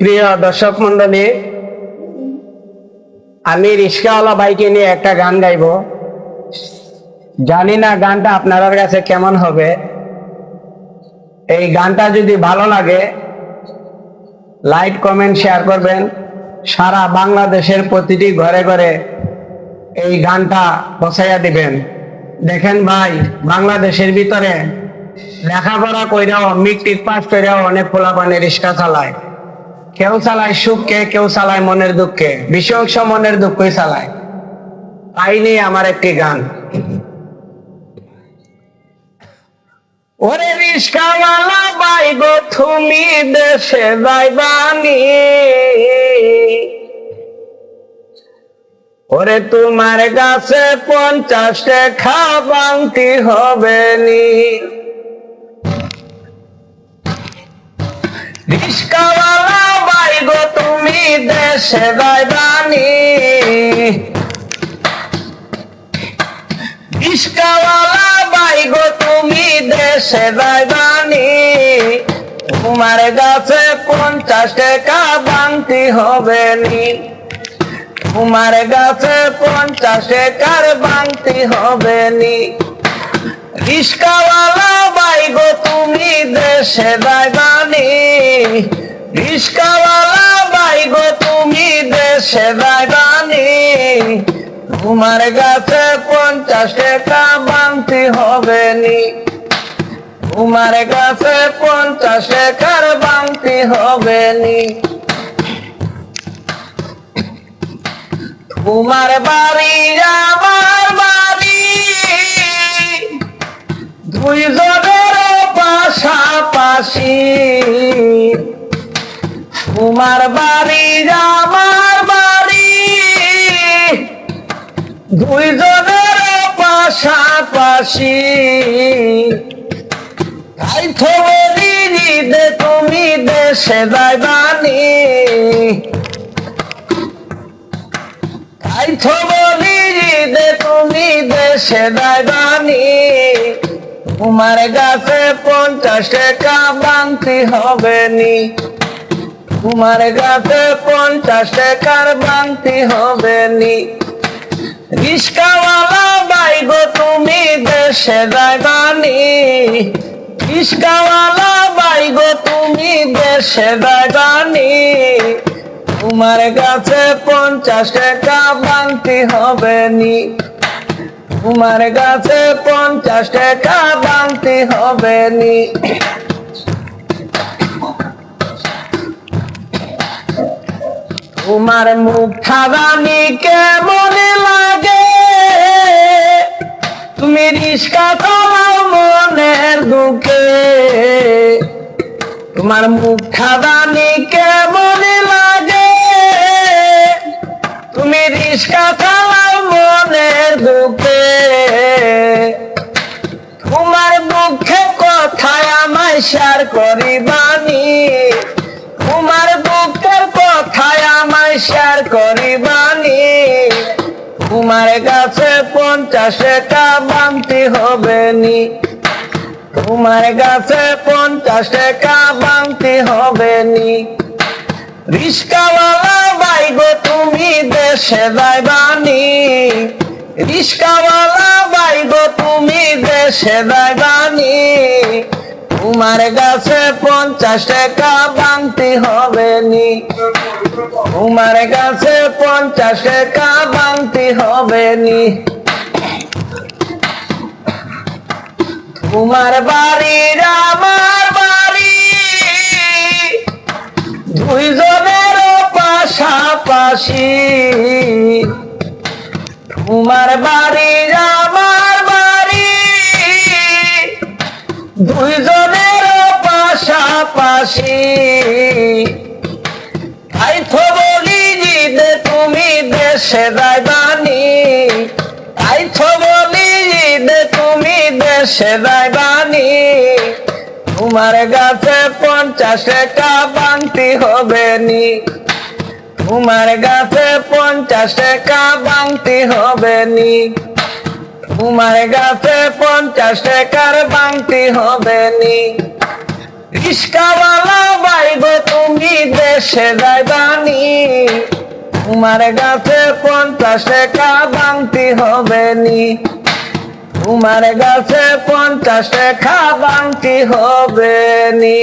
প্রিয় দর্শক মন্ডলী, আমি রিস্কাওয়ালা ভাইকে নিয়ে একটা গান গাইব। জানি না গানটা আপনাদের কাছে কেমন হবে। এই গানটা যদি ভালো লাগে লাইক কমেন্ট শেয়ার করবেন। সারা বাংলাদেশের প্রতিটি ঘরে ঘরে এই গানটা পৌঁছাইয়া দিবেন। দেখেন ভাই, বাংলাদেশের ভিতরে লেখাপড়া কইরাও মেট্রিক পাস কইরাও অনেক পোলাপানে রিস্কা চালায়। কেউ চালায় সুখকে, কেউ চালায় মনের দুঃখে, বেশি অংশ মনের দুঃখই চালায়। তাই নিয়ে আমার একটি গান। ওরে রিস্কাওয়ালা ভাই গো, তুমি দেশে যাইবানি, ওরে তোমার কাছে 50 টাকা বাংতি হবে নি। রিস্কাওয়ালা ভাই গো, তুমি দেশে যাইবানি, রিস্কাওয়ালা ভাই গো, তুমি দেশে যাইবানি, তোমার কাছে 50 টাকা বাংতি হবে নি, তোমার কাছে 50 টাকার বাংতি হবে নি। রিস্কাওয়ালা ভাই গো, তুমি দেশে যাইবানি, রিস্কাওয়ালা ভাই গো, তুমি দেশে যাইবানি, তোমার কাছে 50 টাকা বাংতি হবে নি, তোমার কাছে 50 টাকার বাংতি হবে নি। তোমার বাড়ি আমার বাড়ি, দুইজনের পাশাপাশি, তোমার বাড়ি আমার বাড়ি, দুইজনের পাশাপাশি, তাই তো বলি যে তুমি দেশে যাইবানি, তাই তো বলি যে তুমি দেশে যাইবানি, তোমার কাছে 50 টাকা বাংতি হবে নি, তোমার কাছে 50 টাকার বাংতি হবে নি। রিস্কাওয়ালা ভাই গো, তুমি দেশে যাইবানি, রিস্কাওয়ালা ভাই গো, তুমি দেশে যাইবানি, তোমার কাছে 50 টাকা বাংতি হবে নি, তোমার কাছে 50 টাকা বাংতি হবে নি। তোমার মুখটা জানি কেমন লাগে, তুমি রিস্কা চালাও মনের দুঃখে, তোমার মুখটা জানি কেমন লাগে, তুমি রিস্কা চালাও মনের দুঃখে, তোমার দুঃখে কথায় আমায় শেয়ার করিবানি, তোমার দুঃখের কথায় আমায় শেয়ার করিবানি, তোমার কাছে 50 টাকা বাংতি হবে নি, তোমার কাছে 50 টাকা বাংতি হবে নি। রিস্কাওয়ালা ভাই গো, তুমি দেশে যাইবানি, রিস্কাওয়ালা ভাই গো, তুমি দেশে যাইবানি, তোমার কাছে 50 টাকা বাংতি হবে নি, তোমার কাছে 50 টাকা বাংতি হবে নি। তোমার বাড়ি আমার বাড়ি, দুইজনের পাশাপাশি, তোমার বাড়ি আমার বাড়ি, দুইজনের পাশাপাশি, তাই তো বলি যে তুমি দেশে যাইবানি, তাই তো বলি যে তুমি দেশে যাইবানি, তোমার কাছে 50 টাকা বাংতি হবে নি, তোমার কাছে 50 টাকা বাংতি হবে নি, তোমার কাছে 50 টাকার বাংতি হবে নি। রিস্কাওয়ালা ভাই গো, তুমি দেশ দেশে যাইবানি তোমার কাছে 50 টাকা বাংতি হবে নি তোমার কাছে 50 টাকা বাংতি হবে নি